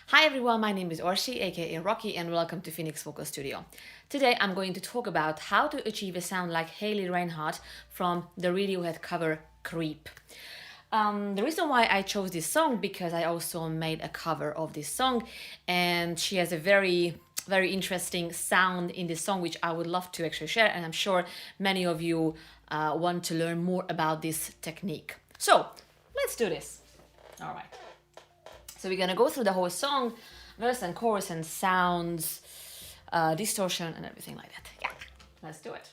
Hi everyone, my name is Orsi, aka Rocky, and welcome to Phoenix Vocal Studio. Today I'm going to talk about how to achieve a sound like Haley Reinhart from the Radiohead cover Creep. The reason why I chose this song because I also made a cover of this song, and she has a very interesting sound in this song which I would love to actually share, and I'm sure many of you want to learn more about this technique. So let's do this. All right. So we're gonna go through the whole song, verse and chorus and sounds, distortion and everything like that. Yeah, let's do it.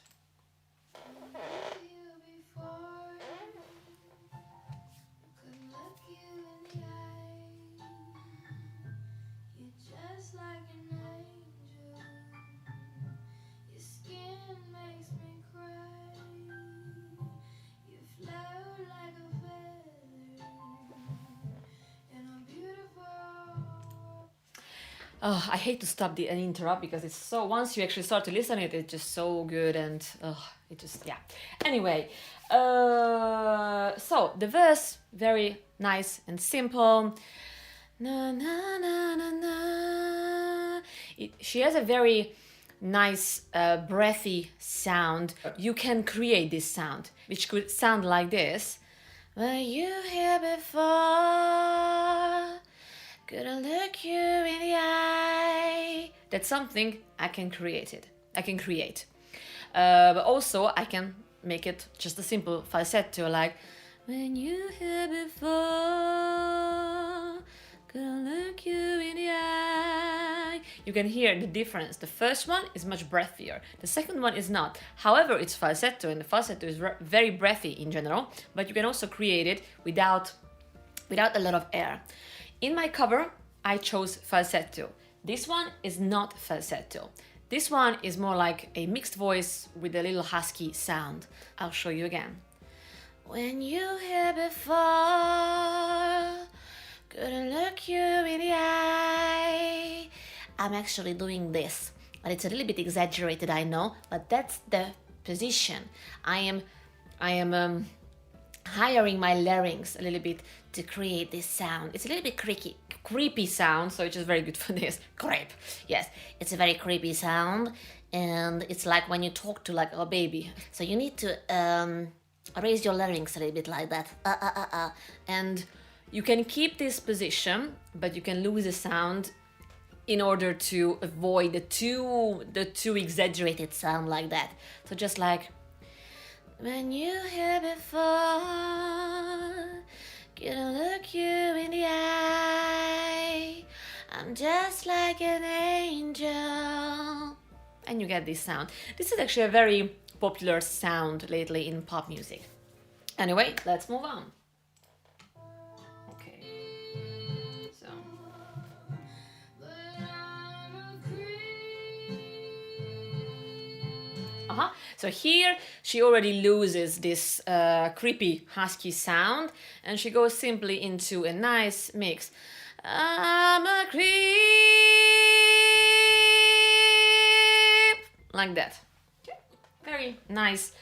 Oh, I hate to stop and interrupt because it's so, once you actually start to listen to it, it's just so good and it just, yeah. Anyway, so the verse, very nice and simple. Na, na, na, na, na. She has a very nice breathy sound. You can create this sound, which could sound like this. Were you here before? Couldn't look you in the eye. That's something I can create it. I can create. But also I can make it just a simple falsetto, like when you here before, couldn't look you in the eye. You can hear the difference. The first one is much breathier. The second one is not. However, it's falsetto, and the falsetto is very breathy in general. But you can also create it without a lot of air. In my cover, I chose falsetto. This one is not falsetto. This one is more like a mixed voice with a little husky sound. I'll show you again. When you here before, couldn't look you in the eye. I'm actually doing this, but it's a little bit exaggerated, I know, but that's the position. I am hiring my larynx a little bit to create this sound. It's a little bit creepy sound, so it's just very good for this. Creep. Yes, it's a very creepy sound, and it's like when you talk to like a baby. So you need to raise your larynx a little bit like that. And you can keep this position, but you can lose the sound in order to avoid the too exaggerated sound like that. So just like when you here before, couldn't look you in the eye. I'm just like an angel. And you get this sound. This is actually a very popular sound lately in pop music. Anyway, let's move on. Okay. So. So here she already loses this creepy husky sound, and she goes simply into a nice mix. I'm a creep, like that. Okay. Very nice,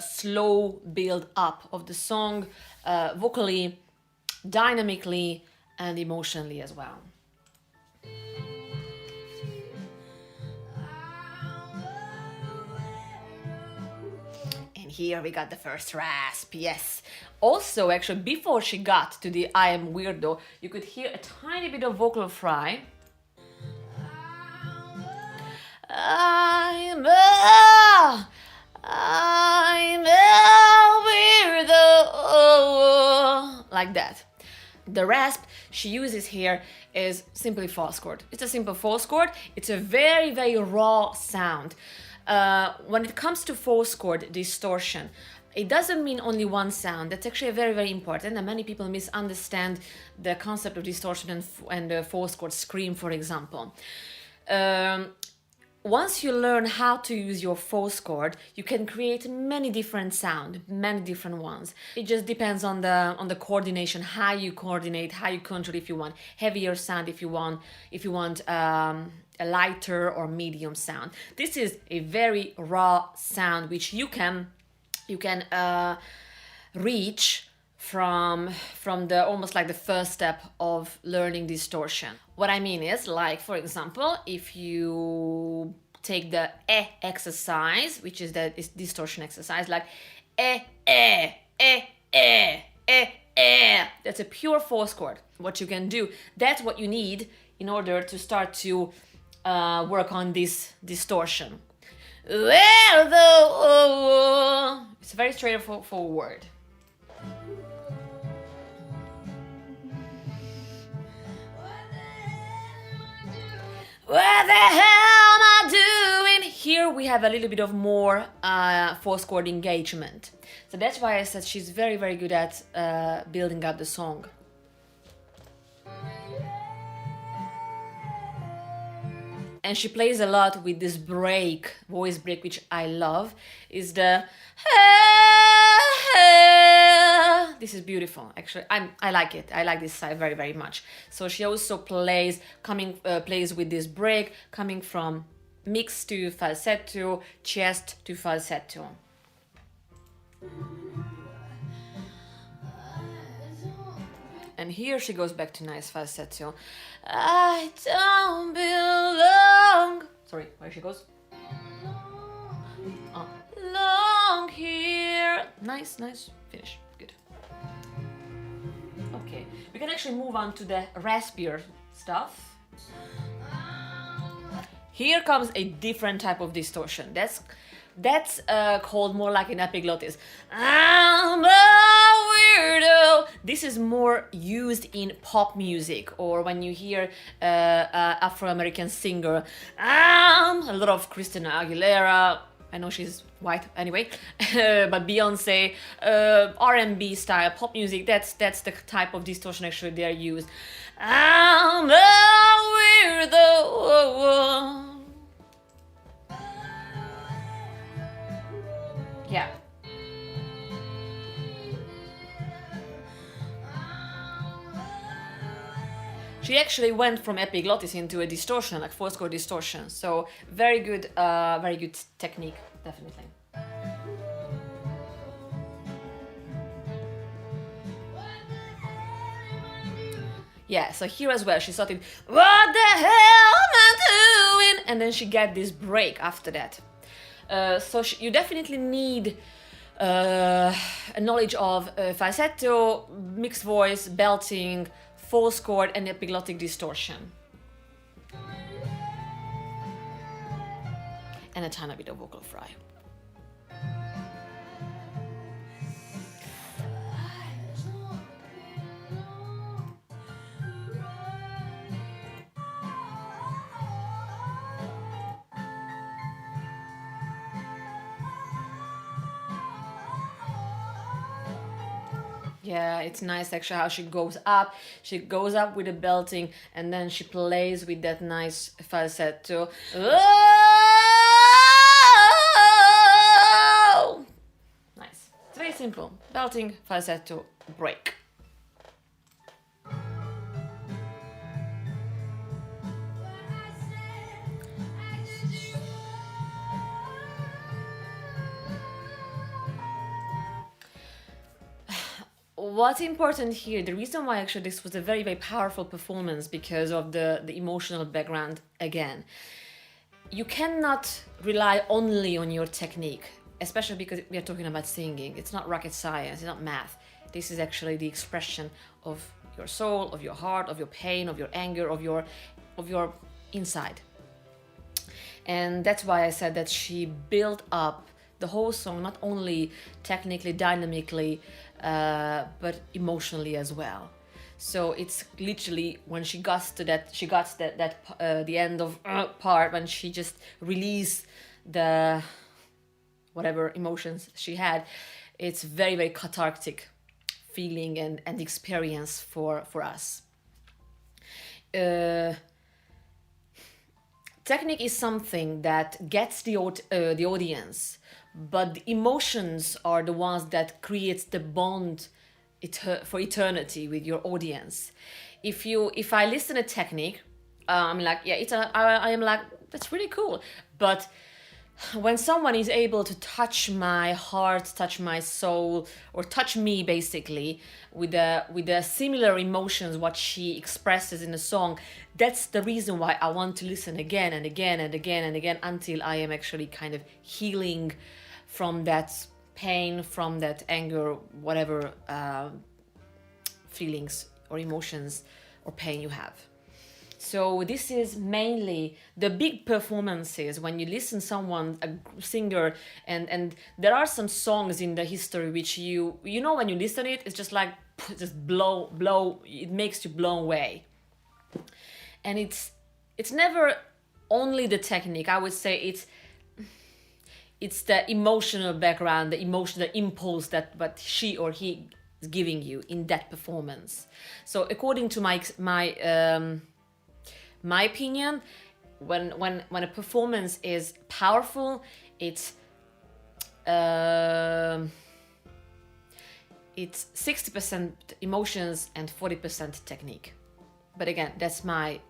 slow build up of the song, vocally, dynamically, and emotionally as well. Here we got the first rasp, yes. Also, actually, before she got to the I am weirdo, you could hear a tiny bit of vocal fry. I'm a weirdo, like that. The rasp she uses here is simply false chord. It's a simple false chord. It's a very raw sound. When it comes to false chord distortion, it doesn't mean only one sound. That's actually very important, and many people misunderstand the concept of distortion and the false chord scream, for example. Once you learn how to use your false chord, you can create many different sounds, many different ones. It just depends on the coordination, how you coordinate, how you control. If you want heavier sound, if you want a lighter or medium sound. This is a very raw sound which you can reach from the almost like the first step of learning distortion. What I mean is, like, for example, if you take the exercise, which is the distortion exercise, like that's a pure fourth chord. What you can do, that's what you need in order to start to work on this distortion. It's very straightforward. What the hell am I doing? Here we have a little bit of more fourth chord engagement. So that's why I said she's very, very good at building up the song. And she plays a lot with this break, voice break, which I love, is the this is beautiful. Actually, I like it. I like this side very, very much. So she also plays with this break coming from mix to falsetto, chest to falsetto. And here she goes back to nice falsetto. I don't belong. Sorry, where she goes? Oh. Long here. Nice finish. Good. Okay, we can actually move on to the raspier stuff. Here comes a different type of distortion. That's called more like an epiglottis. I'm a weirdo. This is more used in pop music, or when you hear Afro-American singer. A lot of Christina Aguilera. I know she's white anyway, but Beyonce, R&B style pop music. That's the type of distortion actually they're used. I'm a weirdo. Yeah. She actually went from epiglottis into a distortion, like fourth chord distortion. So very good technique, definitely. Yeah, so here as well, she started, what the hell am I doing? And then she got this break after that. So you definitely need a knowledge of falsetto, mixed voice, belting, fourth chord, and epiglottic distortion. And a tiny bit of vocal fry. Yeah, it's nice actually how she goes up. She goes up with the belting and then she plays with that nice falsetto. Oh! Nice. It's very simple. Belting, falsetto, break. What's important here, the reason why actually this was a very, very powerful performance, because of the emotional background again. You cannot rely only on your technique, especially because we are talking about singing. It's not rocket science, it's not math. This is actually the expression of your soul, of your heart, of your pain, of your anger, of your inside. And that's why I said that she built up the whole song, not only technically, dynamically, but emotionally as well. So it's literally when she got to that, the end of part, when she just released the whatever emotions she had. It's very, very cathartic feeling and experience for us. Technique is something that gets the audience, but the emotions are the ones that creates the bond for eternity with your audience. If I listen to technique, I'm like, yeah, I am like, that's really cool, but when someone is able to touch my heart, touch my soul, or touch me basically with the similar emotions what she expresses in the song, that's the reason why I want to listen again and again and again and again until I am actually kind of healing from that pain, from that anger, whatever feelings or emotions or pain you have. So this is mainly the big performances when you listen someone, a singer, and there are some songs in the history which you know when you listen it, it's just like just blow, it makes you blown away. And it's never only the technique. I would say it's the emotional background, the emotional impulse that what she or he is giving you in that performance. So according to my opinion, when a performance is powerful, it's 60% emotions and 40% technique. But again, that's my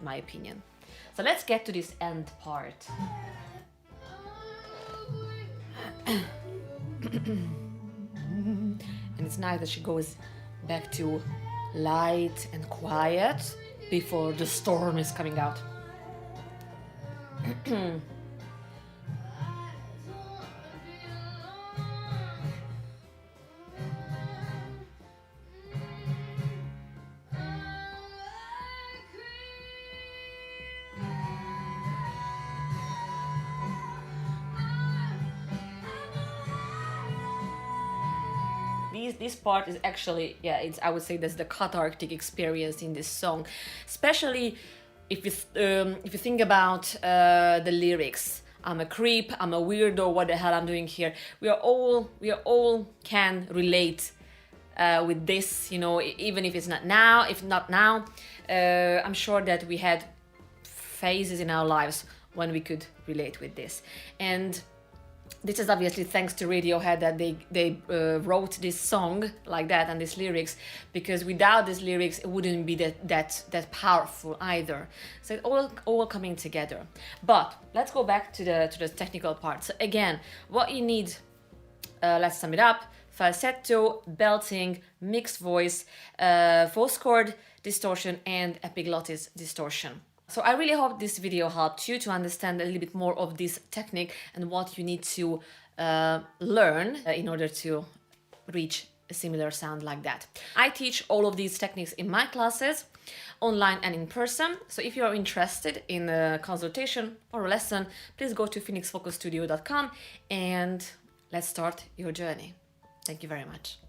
opinion. So let's get to this end part. And it's nice that she goes back to light and quiet before the storm is coming out. This part is actually, I would say that's the cathartic experience in this song, especially if you think about the lyrics. I'm a creep, I'm a weirdo, what the hell I'm doing here. We are all can relate with this, even if it's not now, I'm sure that we had phases in our lives when we could relate with this. And this is obviously thanks to Radiohead that they wrote this song like that and these lyrics, because without these lyrics it wouldn't be that powerful either. So it all coming together. But let's go back to the technical part. So again, what you need, let's sum it up: falsetto, belting, mixed voice, false chord distortion, and epiglottis distortion. So I really hope this video helped you to understand a little bit more of this technique and what you need to learn in order to reach a similar sound like that. I teach all of these techniques in my classes, online and in person. So if you are interested in a consultation or a lesson, please go to phoenixfocusstudio.com and let's start your journey. Thank you very much.